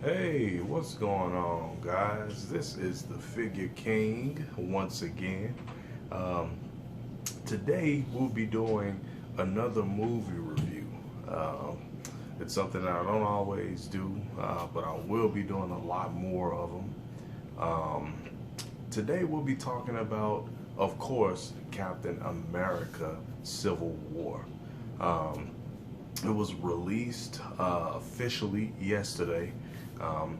Hey, what's going on, guys? This is the Figure King once again. Um, Today we'll be doing another movie review. Um, it's something that I don't always do, but I will be doing a lot more of them. Um, Today we'll be talking about, of course, Captain America: Civil War. Um, it was released officially yesterday.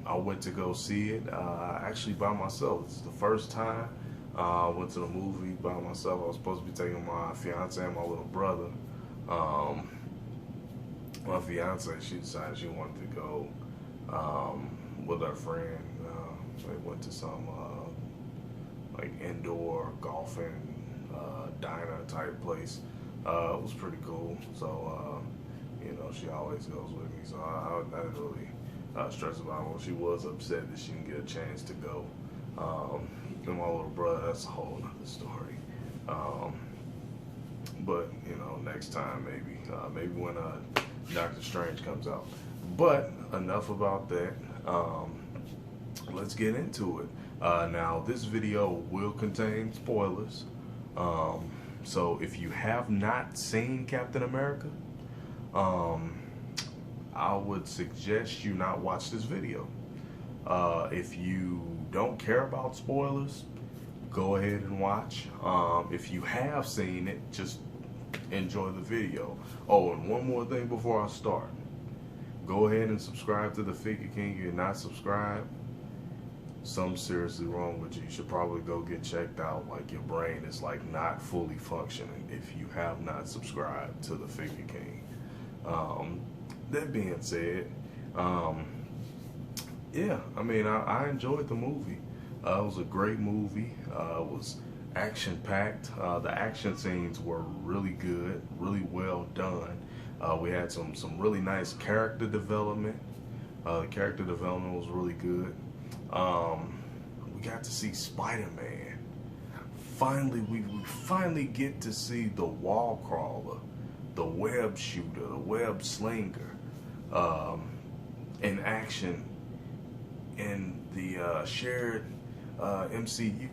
I went to go see it actually by myself. It's the first time I went to the movie by myself. I was supposed to be taking my fiance and my little brother. Um, my fiance, she decided she wanted to go with her friend. They went to some like indoor golfing diner type place. It was pretty cool. So she always goes with me. So I didn't really stress about it. Well, she was upset that she didn't get a chance to go. And my little brother, that's a whole nother story. Um, but next time maybe when Doctor Strange comes out. But enough about that. Let's get into it. Now, this video will contain spoilers. So if you have not seen Captain America, I would suggest you not watch this video. If you don't care about spoilers, go ahead and watch. If you have seen it, just enjoy the video. Oh, and one more thing before I start. Go ahead and subscribe to the Figure King. If you're not subscribed, something's seriously wrong with you. You should probably go get checked out. Like, your brain is like not fully functioning if you have not subscribed to the Figure King. That being said, yeah, I mean, I enjoyed the movie. It was a great movie. It was action-packed. The action scenes were really good, really well done. We had some really nice character development. The character development was really good. We got to see Spider-Man. Finally, we finally get to see the wall crawler, the web shooter, the web slinger, in action in the shared MCU.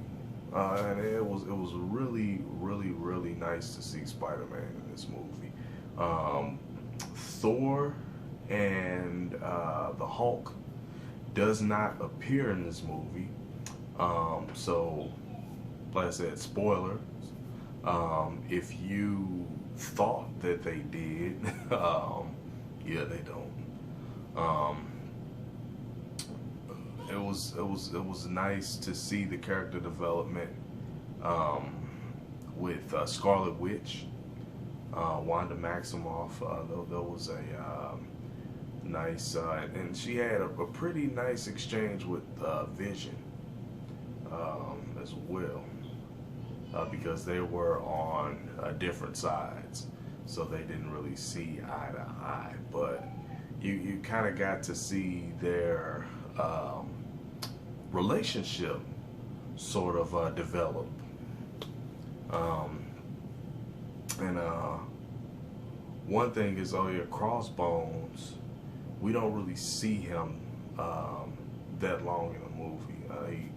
And it was really nice to see Spider-Man in this movie. Thor and the Hulk does not appear in this movie. So, like I said, spoilers. If you thought that they did, yeah, they don't. It was nice to see the character development with Scarlet Witch, Wanda Maximoff. There was a nice, and she had a pretty nice exchange with Vision as well, because they were on different sides, so they didn't really see eye to eye. But you kind of got to see their relationship sort of develop. And one thing is, oh yeah, Crossbones, we don't really see him that long in the movie.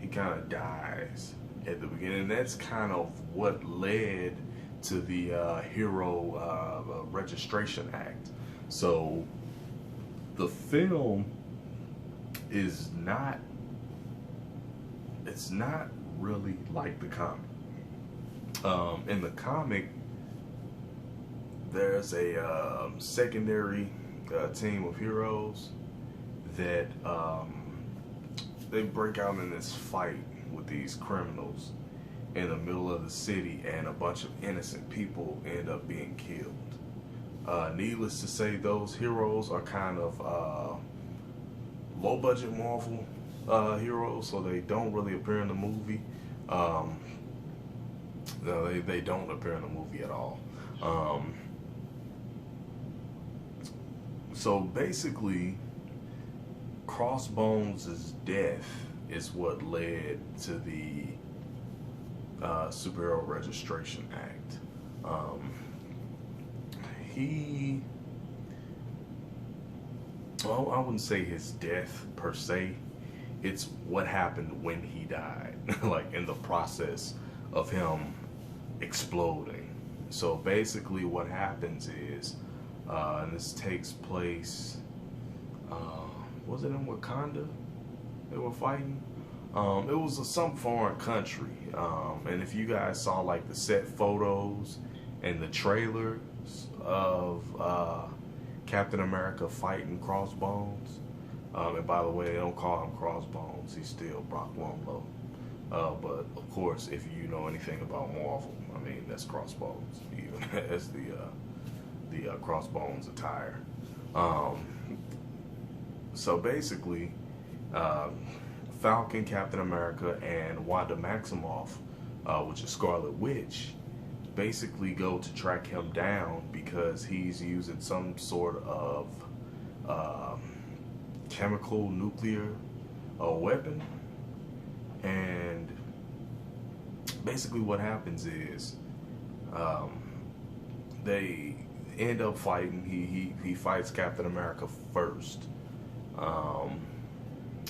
He kind of dies at the beginning. And that's kind of what led to the Hero Registration Act. So the film is not, it's not really like the comic. In the comic, there's a secondary team of heroes that they break out in this fight with these criminals in the middle of the city, and a bunch of innocent people end up being killed. Needless to say, those heroes are kind of low-budget Marvel heroes, so they don't really appear in the movie. No, they don't appear in the movie at all. So basically, Crossbones' death is what led to the Superhero Registration Act. He well, I wouldn't say his death per se. It's what happened when he died, like in the process of him exploding. So basically, what happens is, and this takes place, uh, was it in Wakanda? They were fighting. It was some foreign country, and if you guys saw like the set photos and the trailers of Captain America fighting Crossbones, and by the way, they don't call him Crossbones; he's still Brock Rumlow. But of course, if you know anything about Marvel, I mean that's Crossbones, even as the Crossbones attire. Um, so basically. Um, Falcon, Captain America, and Wanda Maximoff, which is Scarlet Witch, basically go to track him down because he's using some sort of um chemical nuclear weapon. And basically, what happens is um, they end up fighting. He fights Captain America first. Um,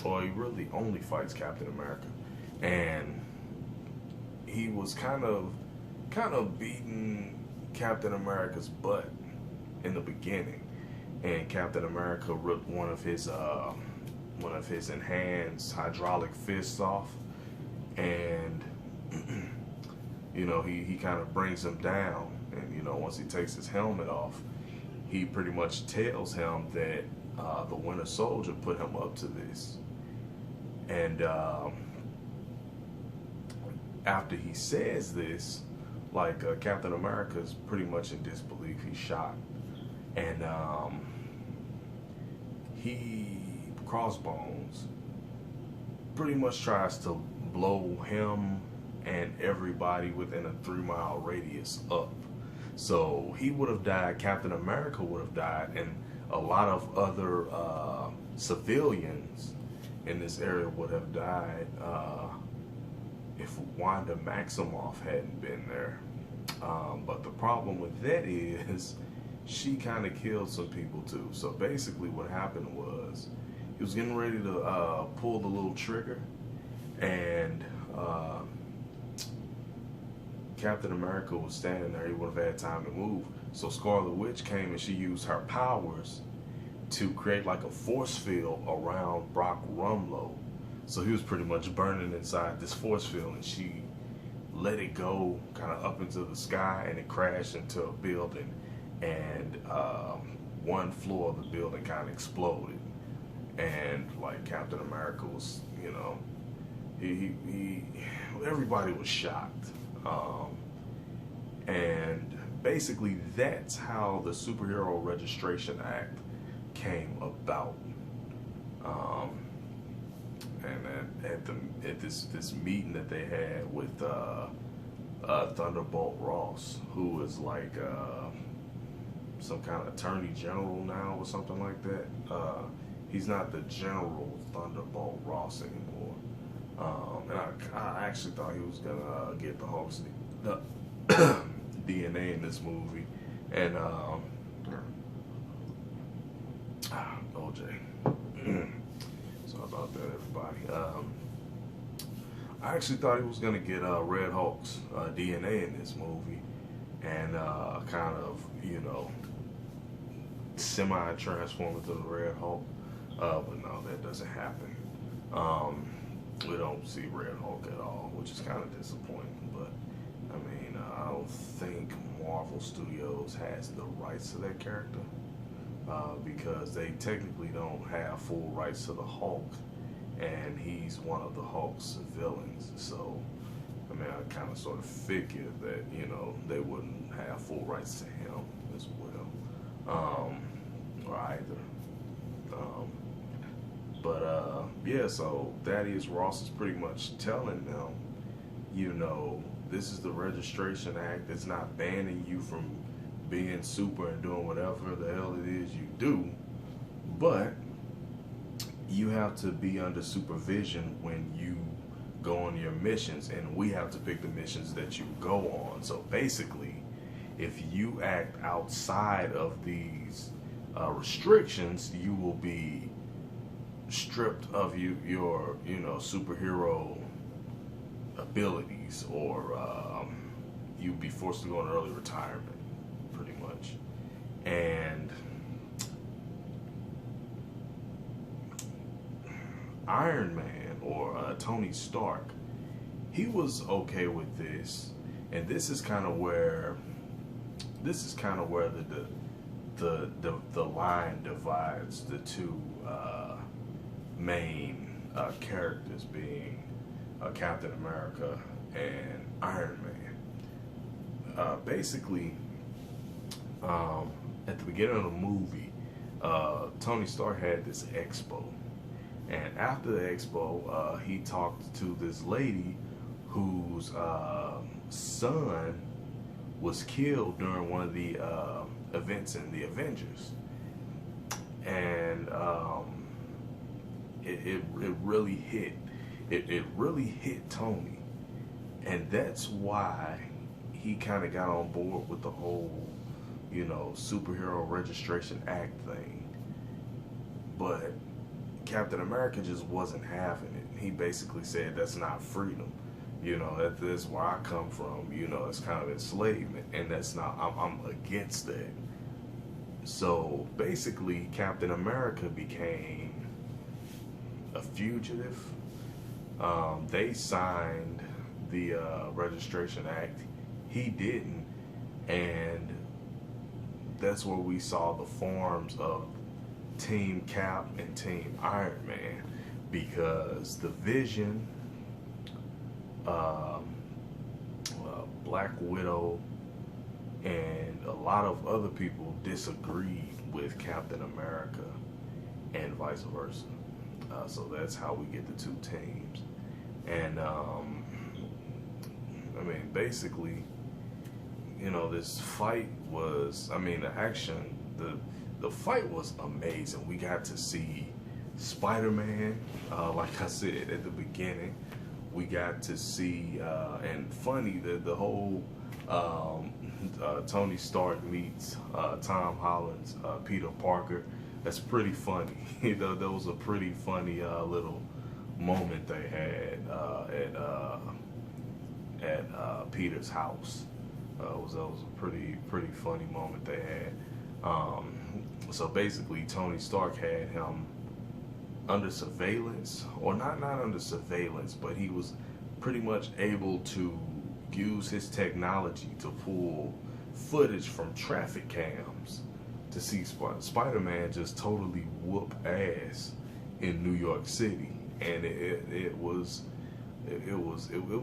or he really only fights Captain America, and he was kind of beating Captain America's butt in the beginning, and Captain America ripped one of his enhanced hydraulic fists off, and he kind of brings him down, and once he takes his helmet off, he pretty much tells him that the Winter Soldier put him up to this. And after he says this, like Captain America is pretty much in disbelief. He's shocked, and Crossbones pretty much tries to blow him and everybody within a 3-mile radius up. So he would have died. Captain America would have died, and a lot of other civilians in this area would have died if Wanda Maximoff hadn't been there. But the problem with that is she kind of killed some people too. So basically what happened was he was getting ready to pull the little trigger, and Captain America was standing there. He wouldn't have had time to move. So Scarlet Witch came and she used her powers to create like a force field around Brock Rumlow. So he was pretty much burning inside this force field, and she let it go kind of up into the sky, and it crashed into a building, and one floor of the building kind of exploded, and like Captain America was, everybody was shocked, and basically that's how the Superhero Registration Act came about. And at this meeting that they had with Thunderbolt Ross, who is like some kind of attorney general now or something like that. He's not the General Thunderbolt Ross anymore. And I actually thought he was gonna get the Hulk's DNA in this movie, and OJ. Sorry about that, everybody. I actually thought he was gonna get Red Hulk's DNA in this movie, and kind of semi-transform into the Red Hulk. But no, that doesn't happen. We don't see Red Hulk at all, which is kind of disappointing. But I mean, I don't think Marvel Studios has the rights to that character. Because they technically don't have full rights to the Hulk, and he's one of the Hulk's villains. So, I mean, I kind of sort of figured that, they wouldn't have full rights to him as well, or either. Yeah, so Thaddeus Ross is pretty much telling them, this is the Registration Act. It's not banning you from being super and doing whatever the hell it is you do, but you have to be under supervision when you go on your missions, and we have to pick the missions that you go on. So basically, if you act outside of these restrictions, you will be stripped of your superhero abilities, or you'd be forced to go on early retirement, pretty much. And Iron Man, or Tony Stark, he was okay with this, and this is kind of where the line divides the two main characters, being Captain America and Iron Man. Basically, at the beginning of the movie, Tony Stark had this expo, and after the expo, he talked to this lady whose son was killed during one of the events in the Avengers, and it really hit. It really hit Tony, and that's why he kind of got on board with the whole, Superhero Registration Act thing. But Captain America just wasn't having it. He basically said that's not freedom. That's where I come from. It's kind of enslavement, and that's not. I'm against that. So basically, Captain America became a fugitive. They signed the Registration Act. He didn't, and that's where we saw the forms of Team Cap and Team Iron Man, because the Vision, Black Widow, and a lot of other people disagreed with Captain America, and vice versa. So that's how we get the two teams. And basically, this fight was, the action, the fight was amazing. We got to see Spider-Man, like I said at the beginning. We got to see, and funny, the whole Tony Stark meets Tom Holland's Peter Parker. That's pretty funny. That was a pretty funny little moment they had at Peter's house. That was a pretty funny moment they had. So basically, Tony Stark had him under surveillance, or not under surveillance, but he was pretty much able to use his technology to pull footage from traffic cams to see Spider-Man just totally whoop ass in New York City, and it was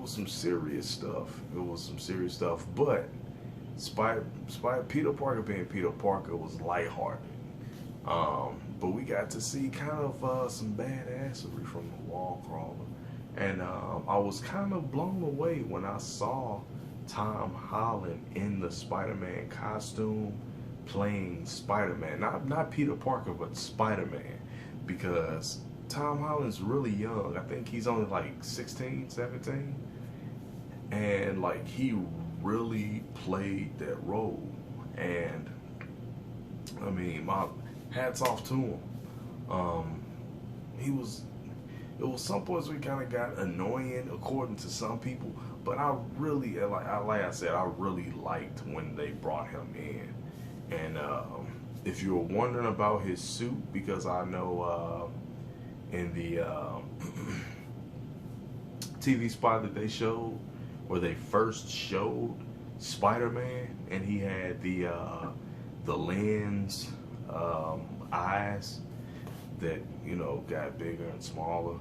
some serious stuff. It was some serious stuff, but Peter Parker being Peter Parker was lighthearted. But we got to see kind of some badassery from the wall crawler. And I was kind of blown away when I saw Tom Holland in the Spider-Man costume playing Spider-Man. Not Peter Parker, but Spider-Man. Because Tom Holland's really young. I think he's only like 16, 17. And like, he really played that role. And my hats off to him. It was some points we kind of got annoying according to some people, but I really, like I said, I really liked when they brought him in. And if you were wondering about his suit, because I know in the TV spot that they showed, where they first showed Spider-Man, and he had the lens eyes that got bigger and smaller.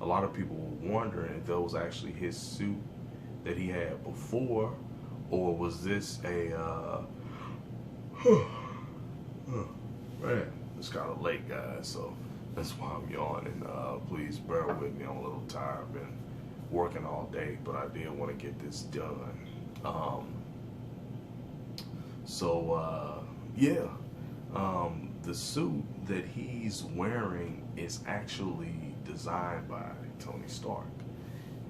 A lot of people were wondering if that was actually his suit that he had before, or was this a man, it's kind of late, guys, so that's why I'm yawning. Please bear with me. I'm a little tired. Been working all day, but I did want to get this done. The suit that he's wearing is actually designed by Tony Stark.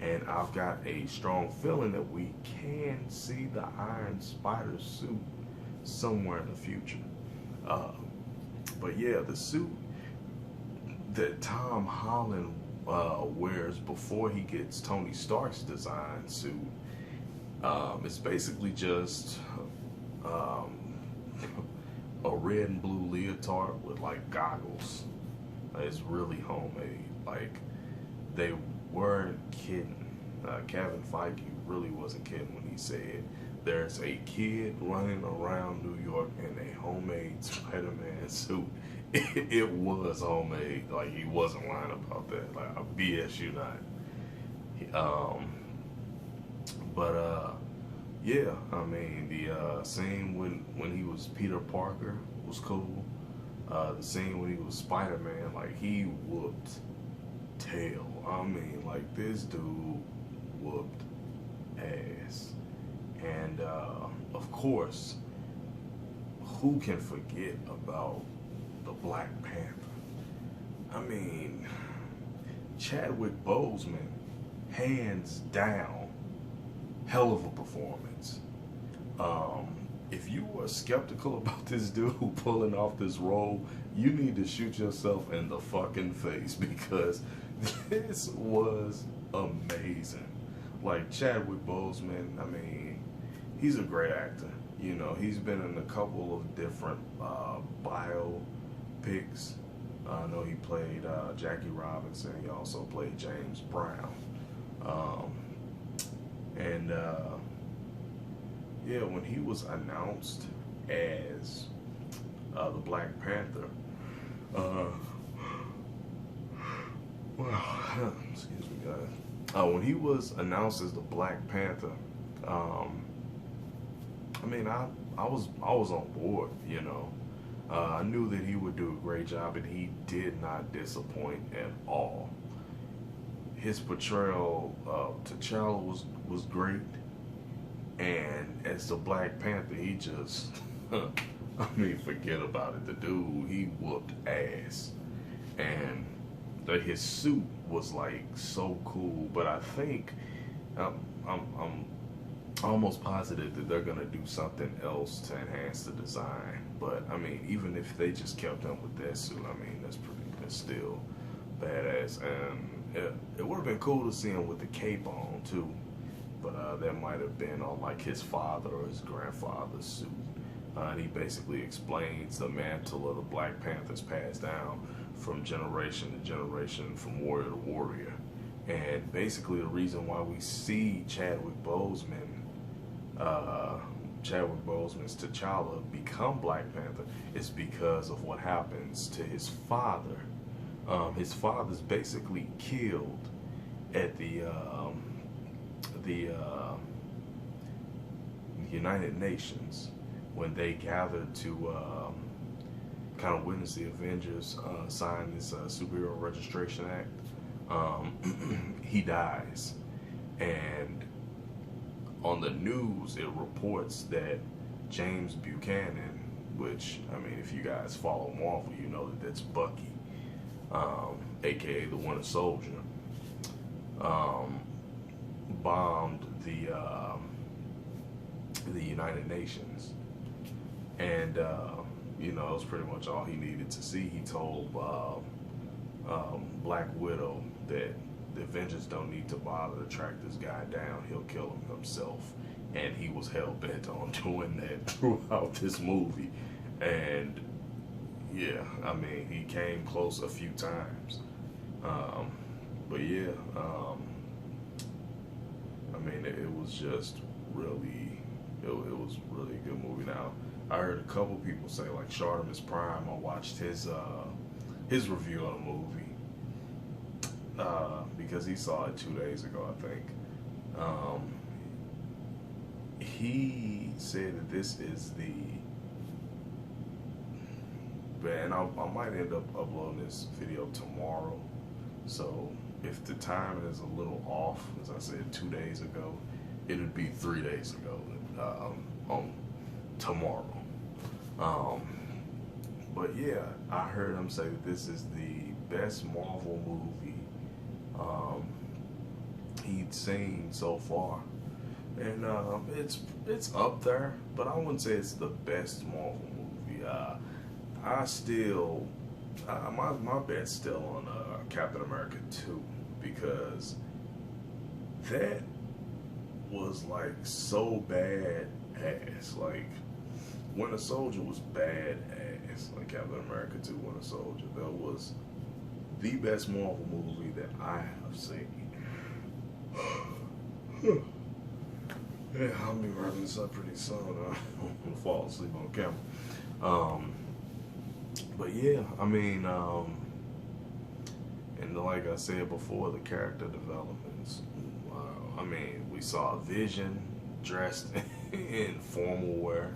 And I've got a strong feeling that we can see the Iron Spider suit somewhere in the future. Uh, but yeah, the suit that Tom Holland wears before he gets Tony Stark's design suit, it's basically just um, a red and blue leotard with like goggles. It's really homemade. Like, they weren't kidding. Kevin Feige really wasn't kidding when he said there's a kid running around New York in a homemade Spider-Man suit. It was homemade. Like, he wasn't lying about that. Like, I BS you not. Yeah, I mean, the scene when he was Peter Parker was cool. The scene when he was Spider-Man, like, he whooped tail. I mean, like, this dude whooped ass. And of course, who can forget about the Black Panther? I mean, Chadwick Boseman, hands down, hell of a performance. If you are skeptical about this dude pulling off this role, you need to shoot yourself in the fucking face, because this was amazing. Like, Chadwick Boseman, I mean, he's a great actor. You know, he's been in a couple of different biopics. I know he played Jackie Robinson. He also played James Brown. And yeah, when he was announced as the Black Panther, well, excuse me, guys. When he was announced as the Black Panther, I mean, I was on board. You know, I knew that he would do a great job, and he did not disappoint at all. His portrayal of T'Challa was great, and as the Black Panther, he just, I mean, forget about it. The dude, he whooped ass, and his suit was like so cool. But I think I'm almost positive that they're gonna do something else to enhance the design. But I mean, even if they just kept him with that suit, I mean, that's still badass. And it would have been cool to see him with the cape on too. But that might have been on like his father or his grandfather's suit. And he basically explains the mantle of the Black Panthers passed down from generation to generation, from warrior to warrior. And basically the reason why we see Chadwick Boseman's T'Challa become Black Panther is because of what happens to his father. His father's basically killed at the United Nations when they gathered to kind of witness the Avengers sign this Superhero Registration Act. He dies, and on the news it reports that James Buchanan, which, I mean, if you guys follow Marvel, you know that that's Bucky, aka the Winter Soldier, bombed the United Nations, and you know, it was pretty much all he needed to see. He told Black Widow that the Avengers don't need to bother to track this guy down. He'll kill him himself, and he was hell bent on doing that throughout this movie. And yeah, I mean, he came close a few times, but yeah, I mean, it was just really, it was really a good movie. Now, I heard a couple people say, like Shardamus Prime, I watched his review of the movie, because he saw it 2 days ago, I think. He said that this is and I might end up uploading this video tomorrow, so if the time is a little off, as I said 2 days ago, it would be 3 days ago on tomorrow. But yeah, I heard him say that this is the best Marvel movie he'd seen so far. and it's up there, but I wouldn't say it's the best Marvel movie. I still my bet's still on Captain America 2 because that was like so bad ass. Like Winter Soldier was bad ass. Like Captain America 2 Winter Soldier. That was the best Marvel movie that I have seen. Yeah, I'll be wrapping this up pretty soon. I'm gonna fall asleep on camera. But yeah, I mean, and like I said before, the character developments. I mean, we saw Vision dressed in formal wear.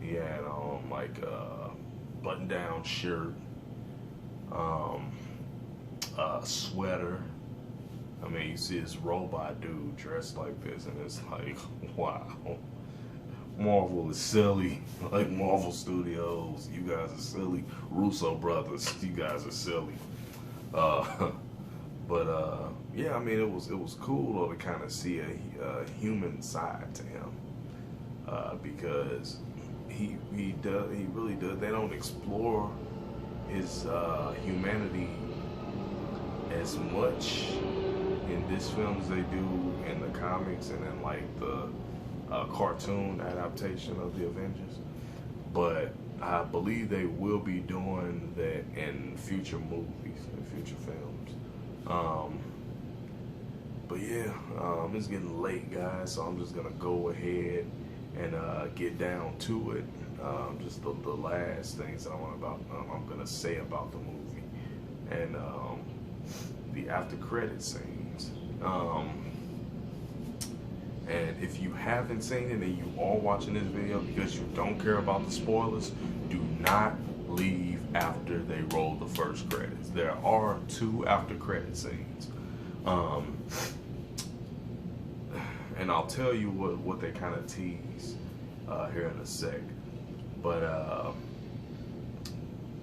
He had on like a button-down shirt, a sweater. I mean, you see this robot dude dressed like this, and it's like, wow. Marvel is silly. Like Marvel Studios, you guys are silly. Russo brothers, you guys are silly. Yeah, I mean, it was cool though to kind of see a human side to him, because he really does. They don't explore his humanity as much in this film as they do in the comics and in like the cartoon adaptation of the Avengers. But I believe they will be doing that in future movies, in future films. But yeah, it's getting late, guys, so I'm just gonna go ahead and get down to it. Just the last things that I'm gonna say about the movie and the after credit scenes. And if you haven't seen it and you are watching this video because you don't care about the spoilers, do not leave after they roll the first credits. There are 2 after credit scenes. And I'll tell you what they kind of tease here in a sec. But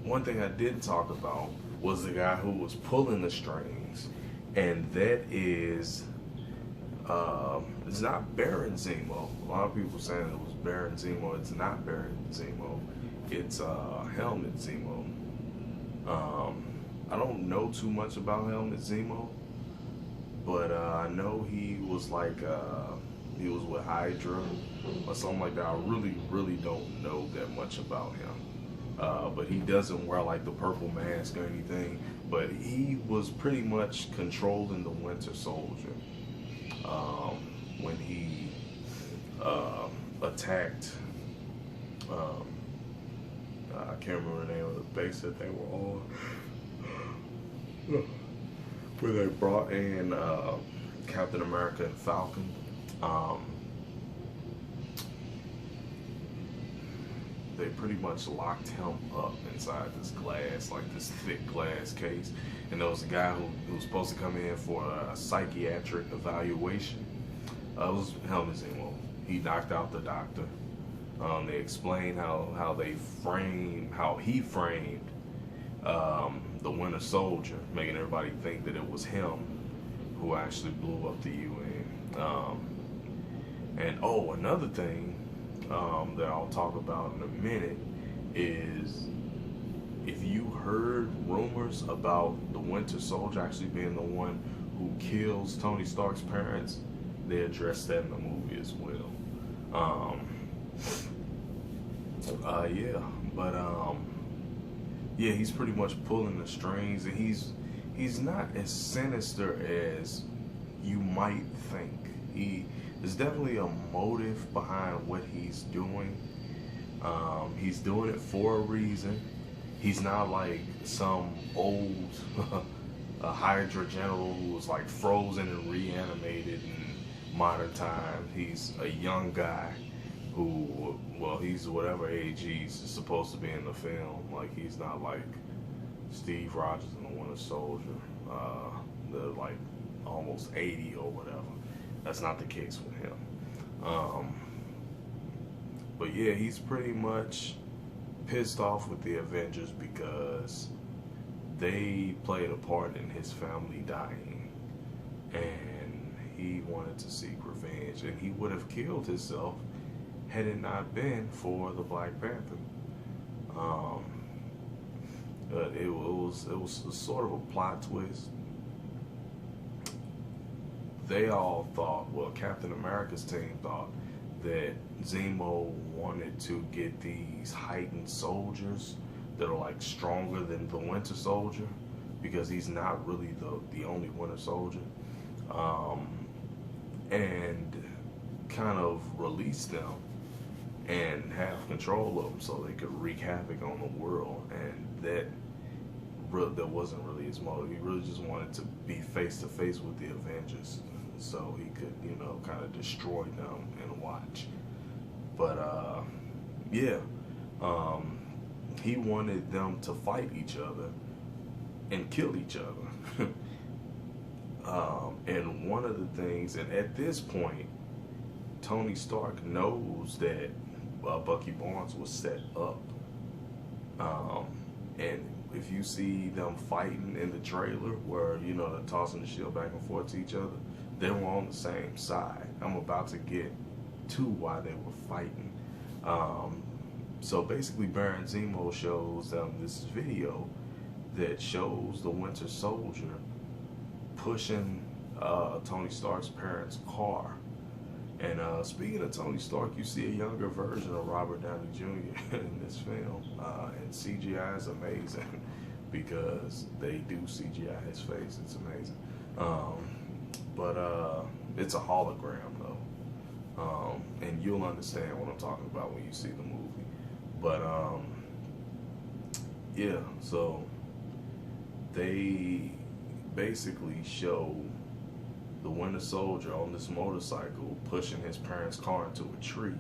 one thing I didn't talk about was the guy who was pulling the strings, and that is it's not Baron Zemo. A lot of people saying it was Baron Zemo. It's not Baron Zemo. It's Helmut Zemo. I don't know too much about Helmut Zemo, but I know he was like he was with Hydra or something like that. I really don't know that much about him. But he doesn't wear like the purple mask or anything. But he was pretty much controlling the Winter Soldier when he attacked. I can't remember the name of the base that they were on. Where they brought in Captain America and Falcon. They pretty much locked him up inside this glass, like this thick glass case. And there was a guy who was supposed to come in for a psychiatric evaluation. It was Helmut Zemo. He knocked out the doctor. They explained how he framed the Winter Soldier, making everybody think that it was him who actually blew up the UN. And another thing that I'll talk about in a minute is, if you heard rumors about the Winter Soldier actually being the one who kills Tony Stark's parents, they addressed that in the movie as well. Yeah, he's pretty much pulling the strings, and he's not as sinister as you might think. There's definitely a motive behind what he's doing. He's doing it for a reason. He's not like some old a Hydra general who was like frozen and reanimated in modern times. He's a young guy who, well, he's whatever age he's supposed to be in the film. Like, he's not like Steve Rogers in the Winter Soldier. They're like almost 80 or whatever. That's not the case with him. But yeah, he's pretty much pissed off with the Avengers because they played a part in his family dying, and he wanted to seek revenge, and he would have killed himself had it not been for the Black Panther. Um, but it was sort of a plot twist. They all thought, well, Captain America's team thought that Zemo wanted to get these heightened soldiers that are like stronger than the Winter Soldier, because he's not really the only Winter Soldier, and kind of release them and have control of them so they could wreak havoc on the world. And that wasn't really his motive. He really just wanted to be face to face with the Avengers so he could, kind of destroy them and watch. But yeah, he wanted them to fight each other and kill each other. And one of the things, and at this point, Tony Stark knows that Bucky Barnes was set up. And if you see them fighting in the trailer where, they're tossing the shield back and forth to each other, they were on the same side. I'm about to get to why they were fighting. So basically, Baron Zemo shows them this video that shows the Winter Soldier pushing Tony Stark's parents' car. And speaking of Tony Stark, you see a younger version of Robert Downey Jr. in this film. And CGI is amazing because they do CGI his face. It's amazing. But it's a hologram, though. And you'll understand what I'm talking about when you see the movie. But, yeah, so they basically show the Winter Soldier on this motorcycle pushing his parents' car into a tree.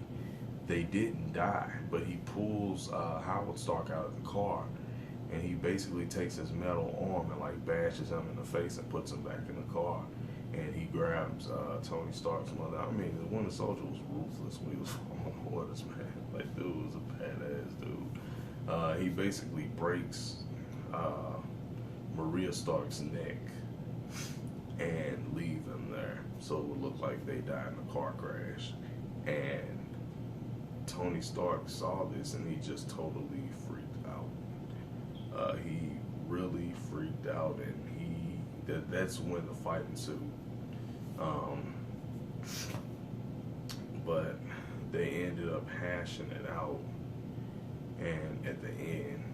They didn't die, but he pulls Howard Stark out of the car, and he basically takes his metal arm and like bashes him in the face and puts him back in the car. And he grabs Tony Stark's mother. I mean, the Winter Soldier was ruthless when he was on orders, man. Like, dude was a badass dude. He basically breaks Maria Stark's neck and leave them there, so it would look like they died in a car crash. And Tony Stark saw this and he just totally freaked out. He really freaked out, and that's when the fight ensued. But they ended up hashing it out, and at the end,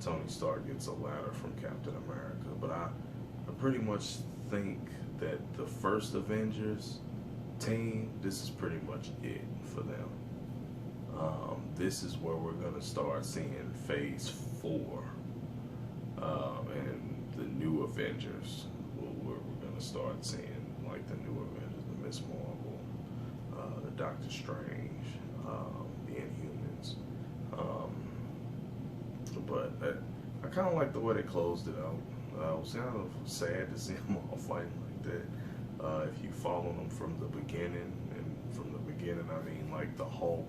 Tony Stark gets a ladder from Captain America. But I pretty much think that the first Avengers team, this is pretty much it for them. This is where we're going to start seeing Phase 4 and the new Avengers. We're going to start seeing like the new Avengers, the Miss Marvel, the Doctor Strange, the Inhumans. But I kind of like the way they closed it out. It was kind of sad to see them all fighting like that. If you follow them from the beginning, and from the beginning I mean like the Hulk,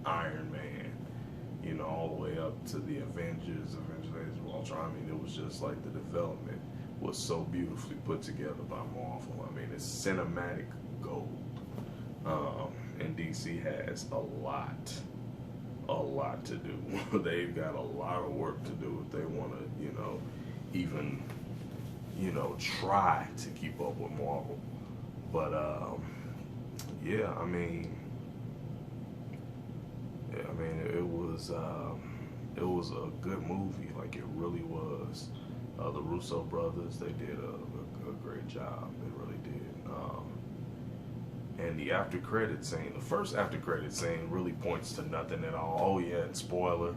Iron Man, all the way up to the Avengers Age of Ultron. I mean, it was just like the development was so beautifully put together by Marvel. I mean, it's cinematic gold. And DC has a lot to do. They've got a lot of work to do if they want to, even, try to keep up with Marvel. But, yeah, I mean, it was a good movie. Like, it really was. The Russo brothers, they did a great job. They really did. And the after credit scene, the first after credit scene really points to nothing at all. Oh yeah, and spoiler,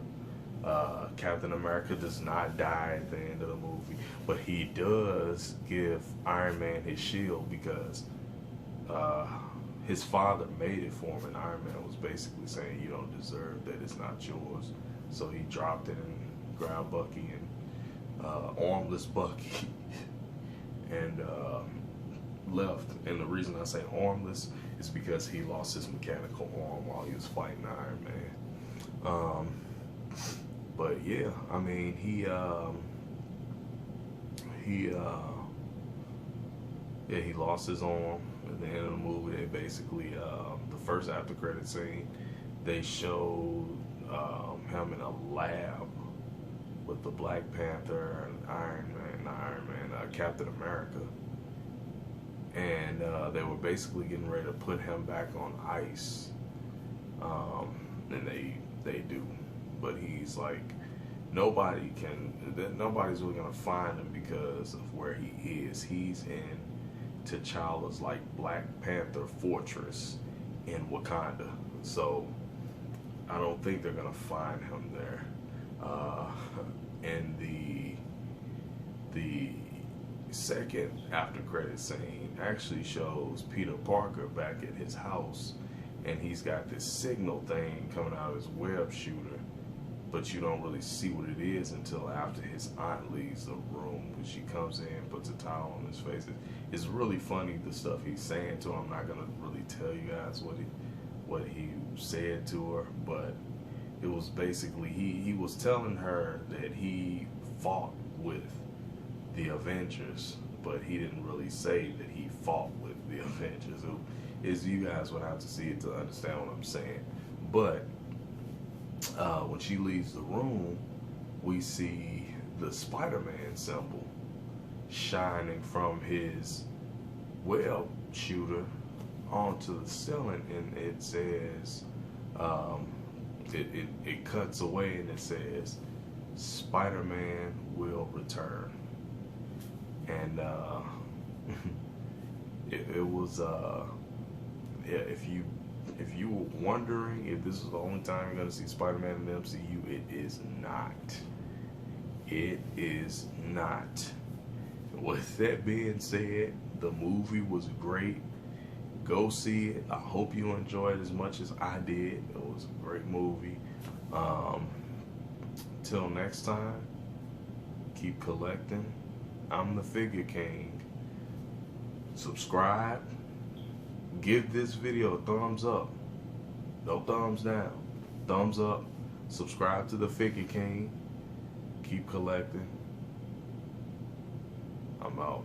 Captain America does not die at the end of the movie, but he does give Iron Man his shield because his father made it for him, and Iron Man was basically saying, you don't deserve that, it's not yours. So he dropped it and grabbed Bucky, and armless Bucky, and left. And the reason I say armless is because he lost his mechanical arm while he was fighting Iron Man. But yeah, I mean, Yeah, he lost his arm at the end of the movie. They basically, the first after credit scene, they showed him in a lab with the Black Panther and Captain America, and they were basically getting ready to put him back on ice, and they do, but he's like nobody's really gonna find him because of where he is. He's in T'Challa's like Black Panther fortress in Wakanda, so I don't think they're gonna find him there. And the second after credit scene actually shows Peter Parker back at his house, and he's got this signal thing coming out of his web shooter, but you don't really see what it is until after his aunt leaves the room. When she comes in, puts a towel on his face. It's really funny the stuff he's saying to him. I'm not gonna really tell you guys what he said to her, but it was basically he was telling her that he fought with the Avengers, but he didn't really say that he fought with the Avengers. You guys would have to see it to understand what I'm saying. But when she leaves the room, we see the Spider-Man symbol shining from his web shooter onto the ceiling, and it says, it cuts away and it says, Spider-Man will return. And it was if you were wondering if this is the only time you're gonna see Spider-Man in the MCU, it is not. It is not. With that being said, the movie was great. Go see it. I hope you enjoyed it as much as I did. It was a great movie. Till next time, keep collecting. I'm the Figure King. Subscribe. Give this video a thumbs up. No thumbs down. Thumbs up. Subscribe to the Figure King. Keep collecting. I'm out.